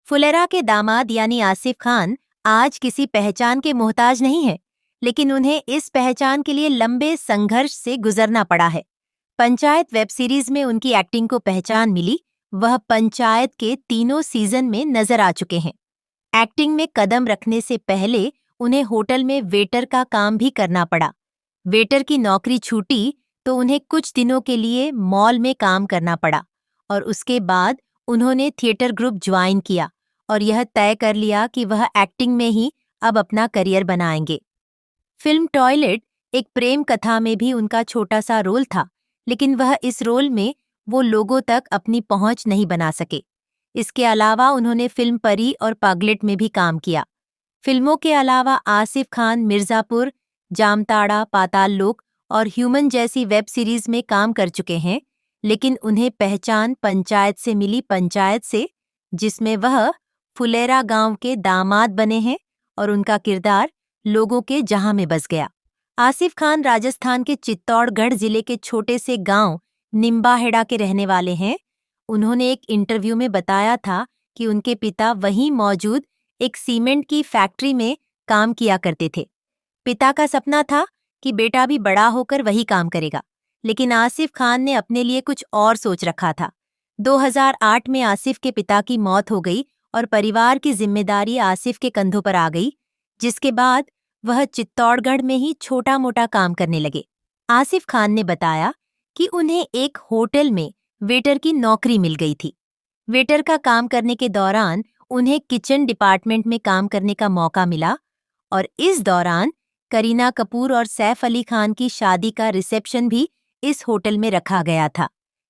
फुलेरा के दामाद यानी आसिफ खान आज किसी पहचान के मोहताज नहीं है, लेकिन उन्हें इस पहचान के लिए लंबे संघर्ष से गुजरना पड़ा है। पंचायत वेब सीरीज में उनकी एक्टिंग को पहचान मिली, वह पंचायत के तीनों सीजन में नजर आ चुके हैं। एक्टिंग में कदम रखने से पहले उन्हें होटल में वेटर का काम भी करना पड़ा। वेटर की नौकरी छूटी तो उन्हें कुछ दिनों के लिए मॉल में काम करना पड़ा और उसके बाद उन्होंने थिएटर ग्रुप ज्वाइन किया और यह तय कर लिया कि वह एक्टिंग में ही अब अपना करियर बनाएंगे। फिल्म टॉयलेट एक प्रेम कथा में भी उनका छोटा सा रोल था, लेकिन वह इस रोल में वो लोगों तक अपनी पहुंच नहीं बना सके। इसके अलावा उन्होंने फिल्म परी और पागलेट में भी काम किया। फिल्मों के अलावा आसिफ खान मिर्जापुर, जामताड़ा, पाताल लोक और ह्यूमन जैसी वेब सीरीज में काम कर चुके हैं, लेकिन उन्हें पहचान पंचायत से मिली, पंचायत से, जिसमें वह फुलेरा गांव के दामाद बने हैं और उनका किरदार लोगों के जहां में बस गया। आसिफ खान राजस्थान के चित्तौड़गढ़ जिले के छोटे से गांव निम्बाहेड़ा के रहने वाले हैं। उन्होंने एक इंटरव्यू में बताया था कि उनके पिता वहीं मौजूद एक सीमेंट की फैक्ट्री में काम किया करते थे। पिता का सपना था कि बेटा भी बड़ा होकर वही काम करेगा, लेकिन आसिफ खान ने अपने लिए कुछ और सोच रखा था। 2008 में आसिफ के पिता की मौत हो गई और परिवार की जिम्मेदारी आसिफ के कंधों पर आ गई, जिसके बाद वह चित्तौड़गढ़ में ही छोटा मोटा काम करने लगे। आसिफ खान ने बताया कि उन्हें एक होटल में वेटर की नौकरी मिल गई थी। वेटर का काम करने के दौरान उन्हें किचन डिपार्टमेंट में काम करने का मौका मिला और इस दौरान करीना कपूर और सैफ अली खान की शादी का रिसेप्शन भी इस होटल में रखा गया था,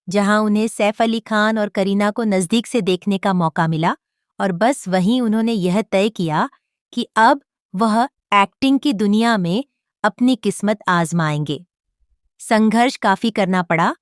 जहां उन्हें सैफ अली खान और करीना को नजदीक से देखने का मौका मिला और बस वहीं उन्होंने यह तय किया कि अब वह एक्टिंग की दुनिया में अपनी किस्मत आजमाएंगे। संघर्ष काफी करना पड़ा,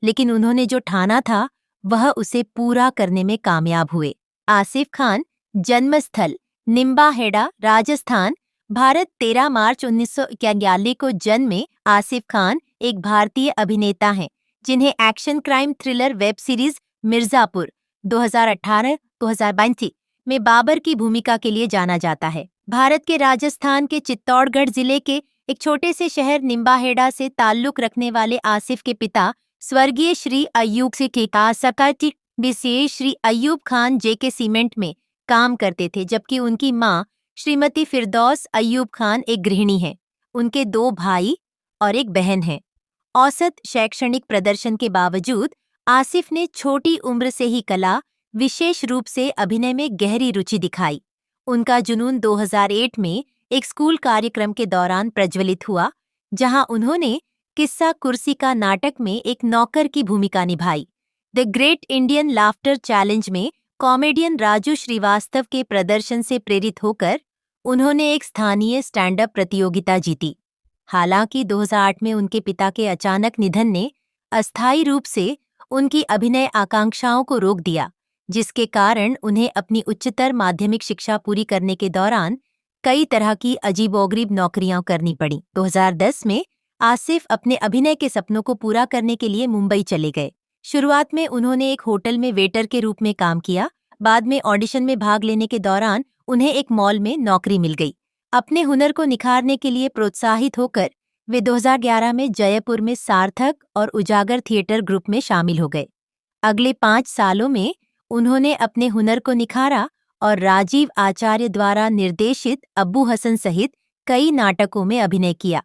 लेकिन उन्होंने जो ठाना था वह उसे पूरा करने में कामयाब हुए। आसिफ खान जन्मस्थल निम्बाहेड़ा, राजस्थान, भारत 13 मार्च 1991 को जन्मे आसिफ खान एक भारतीय अभिनेता हैं, जिन्हें action crime thriller web series Mirzapur 2018-2022 में बाबर की भूमिका के लिए जाना जाता है। भारत के राजस्थान के चित्तौड़गढ़ जिले के एक छोटे से शहर निम्बाहेड़ा से ताल्लुक रखने वाले आसिफ के पिता स्वर्गीय श्री अय्यूब से सकटी विशेष श्री अय्यूब खान जेके सीमेंट में काम करते थे, जबकि उनकी मां श्रीमती फिरदौस अय्यूब खान एक गृहिणी हैं। उनके 2 भाई और एक बहन है। औसत शैक्षणिक प्रदर्शन के बावजूद आसिफ ने छोटी उम्र से ही कला, विशेष रूप से अभिनय में गहरी रुचि दिखाई। उनका जुनून 2008 में एक स्कूल कार्यक्रम के दौरान प्रज्वलित हुआ, जहां उन्होंने किस्सा कुर्सी का नाटक में एक नौकर की भूमिका निभाई। The great Indian laughter challenge में कॉमेडियन राजू श्रीवास्तव के प्रदर्शन से प्रेरित होकर उन्होंने एक स्थानीय स्टैंड अप प्रतियोगिता जीती। हालांकि 2008 में उनके पिता के अचानक निधन ने अस्थायी रूप से उनकी अभिनय आकांक्षाओं को रोक दिया, जिसके कारण उन्हें अपनी उच्चतर माध्यमिक शिक्षा पूरी करने के दौरान कई तरह की अजीबोगरीब नौकरियां करनी पड़ी। 2010 में आसिफ अपने अभिनय के सपनों को पूरा करने के लिए मुंबई चले गए। शुरुआत में उन्होंने एक होटल में वेटर के रूप में काम किया। बाद में ऑडिशन में भाग लेने के दौरान उन्हें एक मॉल में नौकरी मिल गई। अपने हुनर को निखारने के लिए प्रोत्साहित होकर वे 2011 में जयपुर में सार्थक और उजागर थिएटर ग्रुप में शामिल हो गए। अगले 5 सालों में उन्होंने अपने हुनर को निखारा और राजीव आचार्य द्वारा निर्देशित अब्बू हसन सहित कई नाटकों में अभिनय किया।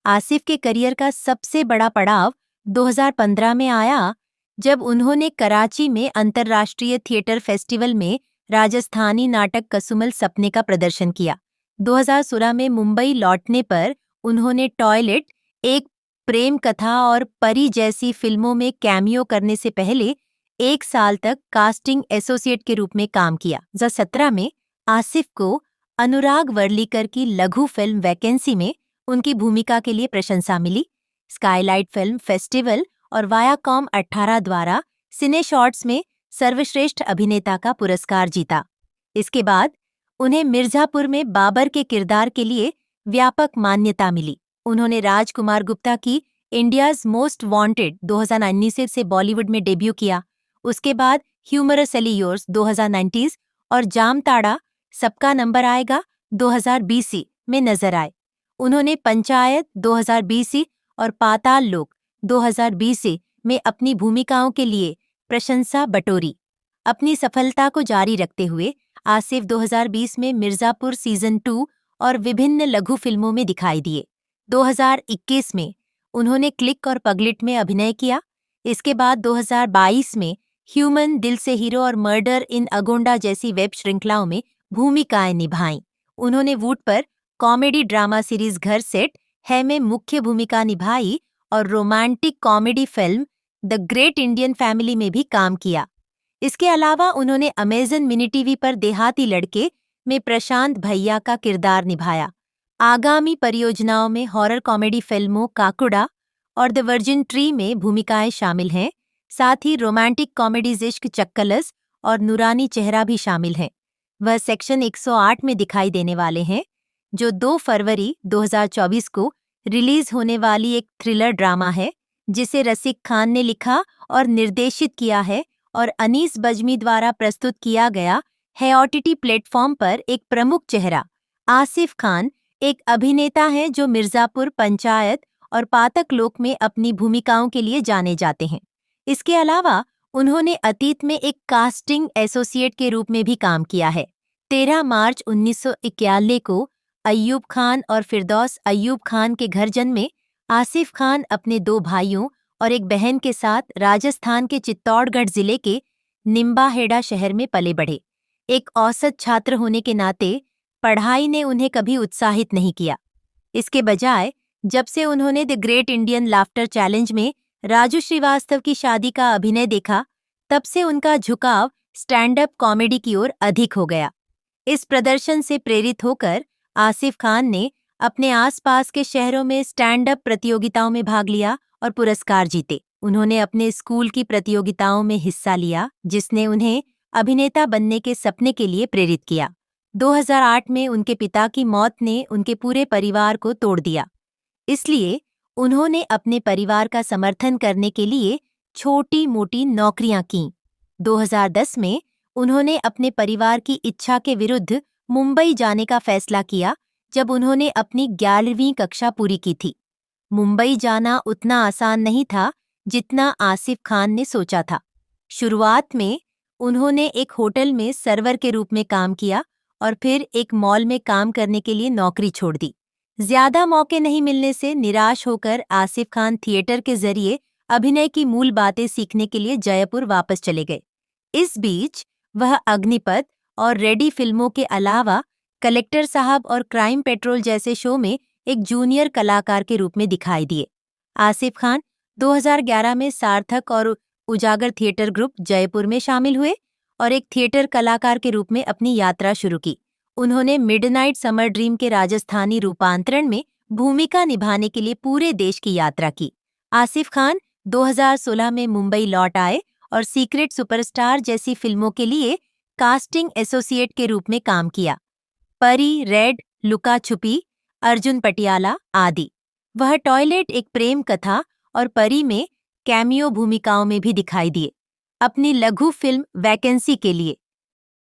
आसिफ के करियर का सबसे बड़ा पड़ाव 2015 में आया, जब उन्होंने कराची में अंतर्राष्ट्रीय थिएटर फेस्टिवल में राजस्थानी नाटक कसुमल सपने का प्रदर्शन किया। 2016 में मुंबई लौटने पर उन्होंने टॉयलेट, एक प्रेम कथा और परी जैसी फिल्मों में कैमियो करने से पहले 1 साल तक कास्टिंग एसोसिएट के रूप में काम किया। 2017 में आसिफ को अनुराग वर्लीकर की लघु फिल्म वैकेंसी में उनकी भूमिका के लिए प्रशंसा मिली। स्काईलाइट फिल्म फेस्टिवल और वायाकॉम 18 द्वारा सिने शॉर्ट्स में सर्वश्रेष्ठ अभिनेता का पुरस्कार जीता। इसके बाद उन्हें मिर्जापुर में बाबर के किरदार के लिए व्यापक मान्यता मिली। उन्होंने राजकुमार गुप्ता की इंडियाज मोस्ट वांटेड 2019 से बॉलीवुड में डेब्यू किया। उसके बाद ह्यूमरस एली योर्स 2019 और जामताड़ा, सबका नंबर आएगा 2020 में नजर आए। उन्होंने पंचायत 2020 और पाताल लोक 2020 में अपनी भूमिकाओं के लिए प्रशंसा बटोरी। अपनी सफलता को जारी रखते हुए आसिफ 2020 में मिर्जापुर सीजन 2 और विभिन्न लघु फिल्मों में दिखाई दिए। 2021 में उन्होंने क्लिक और पगलिट में अभिनय किया। इसके बाद 2022 में ह्यूमन, दिल से हीरो और मर्डर इन अगोंडा जैसी वेब श्रृंखलाओं में भूमिकाएं निभाईं। उन्होंने वूट पर कॉमेडी ड्रामा सीरीज घर सेट है में मुख्य भूमिका निभाई और romantic comedy film the great Indian family में भी काम किया। इसके अलावा उन्होंने अमेजन मिनी टीवी पर देहाती लड़के में प्रशांत भैया का किरदार निभाया। आगामी परियोजनाओं में हॉरर कॉमेडी फिल्मों काकुड़ा और द वर्जिन ट्री में भूमिकाएं शामिल हैं। साथ ही रोमांटिक कॉमेडीज इश्क चक्कलस और नूरानी चेहरा भी शामिल हैं। वह सेक्शन 108 में दिखाई देने वाले हैं, जो 2 फरवरी 2024 को रिलीज होने वाली एक थ्रिलर ड्रामा है, जिसे रसिक खान ने लिखा और निर्देशित किया है और अनीस बज्मी द्वारा प्रस्तुत किया गया है। ओटीटी प्लेटफॉर्म पर एक प्रमुख चेहरा आसिफ खान एक अभिनेता हैं जो मिर्जापुर, पंचायत और पातक लोक में अपनी भूमिकाओं के लिए जाने जाते हैं। इसके अलावा उन्होंने अतीत में एक कास्टिंग एसोसिएट के रूप में भी काम किया है। 13 मार्च 1991 को अय्यूब खान और फिरदौस अय्यूब खान के घर जन्मे आसिफ खान अपने 2 भाइयों और एक बहन के साथ राजस्थान के चित्तौड़गढ़ जिले के निम्बाहेड़ा शहर में पले बढ़े। एक औसत छात्र होने के नाते पढ़ाई ने उन्हें कभी उत्साहित नहीं किया। इसके बजाय जब से उन्होंने the great Indian laughter challenge में राजू श्रीवास्तव की शादी का अभिनय देखा, तब से उनका झुकाव स्टैंड अप कॉमेडी की ओर अधिक हो गया। इस प्रदर्शन से प्रेरित होकर आसिफ खान ने अपने आसपास के शहरों में स्टैंड अप प्रतियोगिताओं में भाग लिया और पुरस्कार जीते। उन्होंने अपने स्कूल की प्रतियोगिताओं में हिस्सा लिया, जिसने उन्हें अभिनेता बनने के सपने के लिए प्रेरित किया। 2008 में उनके पिता की मौत ने उनके पूरे परिवार को तोड़ दिया। इसलिए उन्होंने अपने परिवार का समर्थन करने के लिए छोटी-मोटी नौकरियां कीं। 2010 में उन्होंने अपने परिवार की इच्छा के विरुद्ध मुंबई जाने का फैसला किया, जब उन्होंने अपनी 11वीं कक्षा पूरी की थी। मुंबई जाना उतना आसान नहीं था जितना आसिफ खान ने सोचा था। शुरुआत में उन्होंने एक होटल में सर्वर के रूप में काम किया और फिर एक मॉल में काम करने के लिए नौकरी छोड़ दी। ज्यादा मौके नहीं मिलने से निराश होकर आसिफ खान थिएटर के जरिए अभिनय की मूल बातें सीखने के लिए जयपुर वापस चले गए। इस बीच वह अग्निपथ और रेडी फिल्मों के अलावा कलेक्टर साहब और क्राइम पेट्रोल जैसे शो में एक जूनियर कलाकार के रूप में दिखाई दिए। आसिफ खान 2011 में सार्थक और उजागर थिएटर ग्रुप जयपुर में शामिल हुए और एक थिएटर कलाकार के रूप में अपनी यात्रा शुरू की। उन्होंने मिडनाइट समर ड्रीम के राजस्थानी रूपांतरण में भूमिका निभाने के लिए पूरे देश की यात्रा की। आसिफ खान 2016 में मुंबई लौट आए और सीक्रेट सुपरस्टार जैसी फिल्मों के लिए कास्टिंग एसोसिएट के रूप में काम किया। परी, रेड, लुका छुपी, अर्जुन पटियाला आदि। वह टॉयलेट एक प्रेम कथा और परी में कैमियो भूमिकाओं में भी दिखाई दिए। अपनी लघु फिल्म वैकेंसी के लिए